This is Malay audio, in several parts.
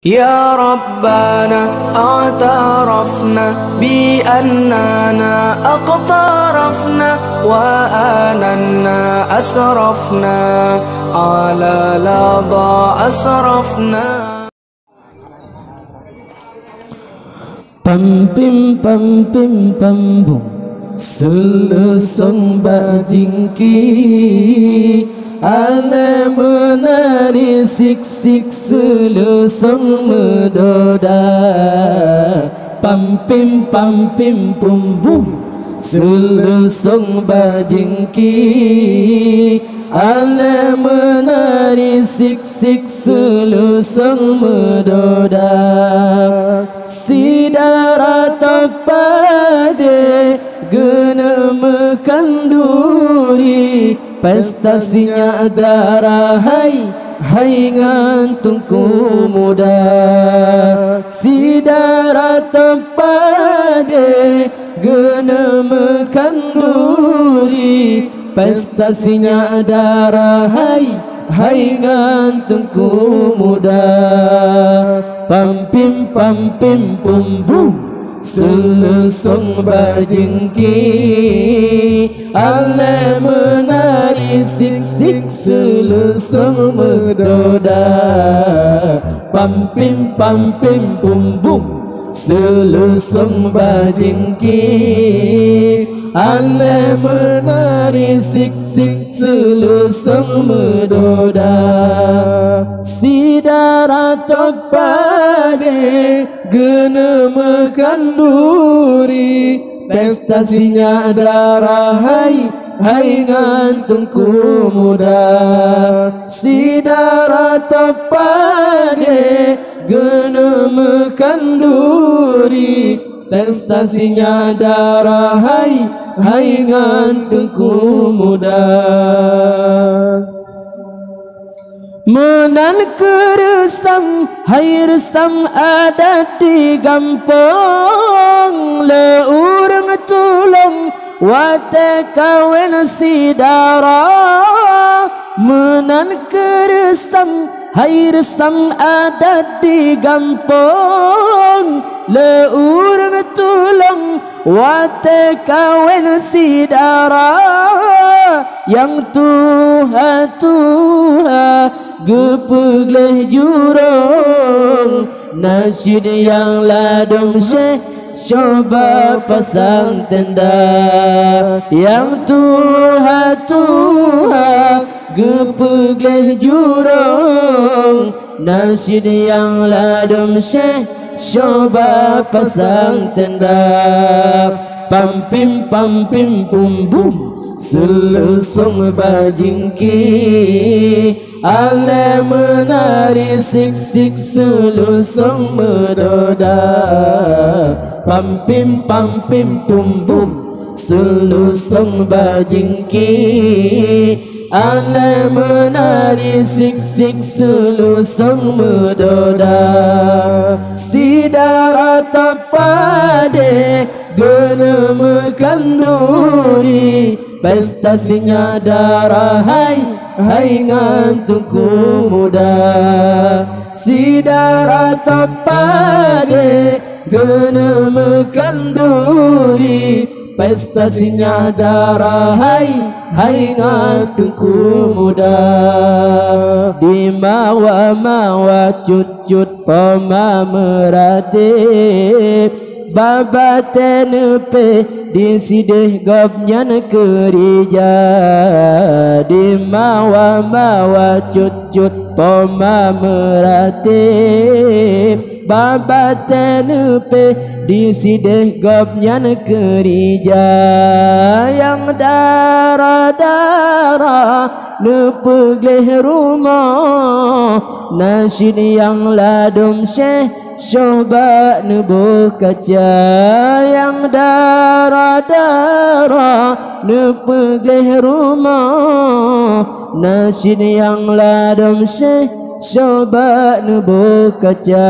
يا ربنا اعترفنا بأننا اقترفنا وآننا أسرفنا على لظى أسرفنا. Pam pim pam bum selusung bajingki ala menari sik selusung medoda. Pam pim pum bum selusung bajingki ala menari sik selusung medoda. Sidara tapade gena MEUKHANDURI prestasinya darah hai ngantungku muda. Sidara tapade gena MEUKHANDURI prestasinya darah hai ngantungku muda. Pam pim pum bum selusung bajingki ala menari sik selusung medoda. Pam pim pum bum selusung bajingki ala menari sik selusung medoda. Sidara tapade gena MEUKHANDURI prestasinya darah hai ngantungku muda. Sidara tapade gena MEUKHANDURI prestasinya darah hai ngantungku muda. Menan keresam hai resam ADAT di gampong leurang tulung wate kawen sidara. Menan keresam hai resam ADAT di gampong leurang tulung wate kawen sidara. Yang Tuha gepegleh jurung nasyid yang ladum Syeh coba pasang tenda. Yang Tuha gepegleh jurung nasyid yang ladum Syeh coba pasang tenda. Pam pim pum bum selusung bajingki ala menari sik selusung medoda. Pam pim pum bum selusung bajingki ala menari sik selusung medoda. Sidara tapade gena MEUKHANDURI prestasinya darah hai ngantungku muda. Sidara tapade gena MEUKHANDURI prestasinya darah hai ngantungku muda. Di mawa cut poma meratip babate pe di sideh gobnyan kerja. Di mawa cut poma meratip babate pe di sideh gobnyan kerja. Yang darah nepegleh rumah nasyid yang ladum Syeh coba nebuh kaca. Yang darah nepegleh rumah nasyid yang ladum Syeh coba nebuh kaca.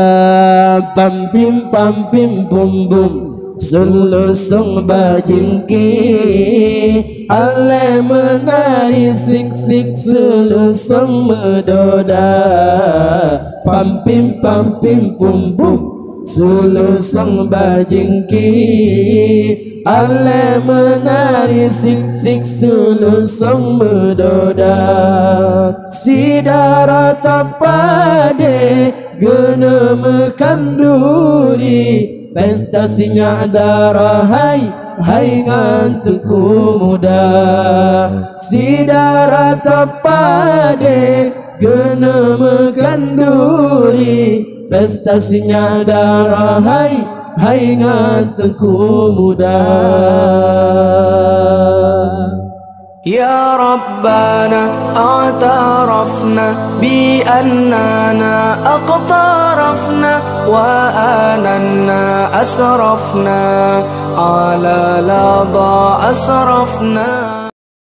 Pam pim pum bum selusung bajingki ala menari sik selusung medoda. Pampim pampim pum pum Sulu sang bajingki Ale menari sik-sik sulu sang medoda Sidara tapade gena MEUKHANDURI Pesta singa darah hai ngantukku muda Sidara tapade gena MEUKHANDURI Pesta singa darah hai ngantukku muda يا ربنا اعترفنا بأننا اقترفنا وآننا أسرفنا على لظى أسرفنا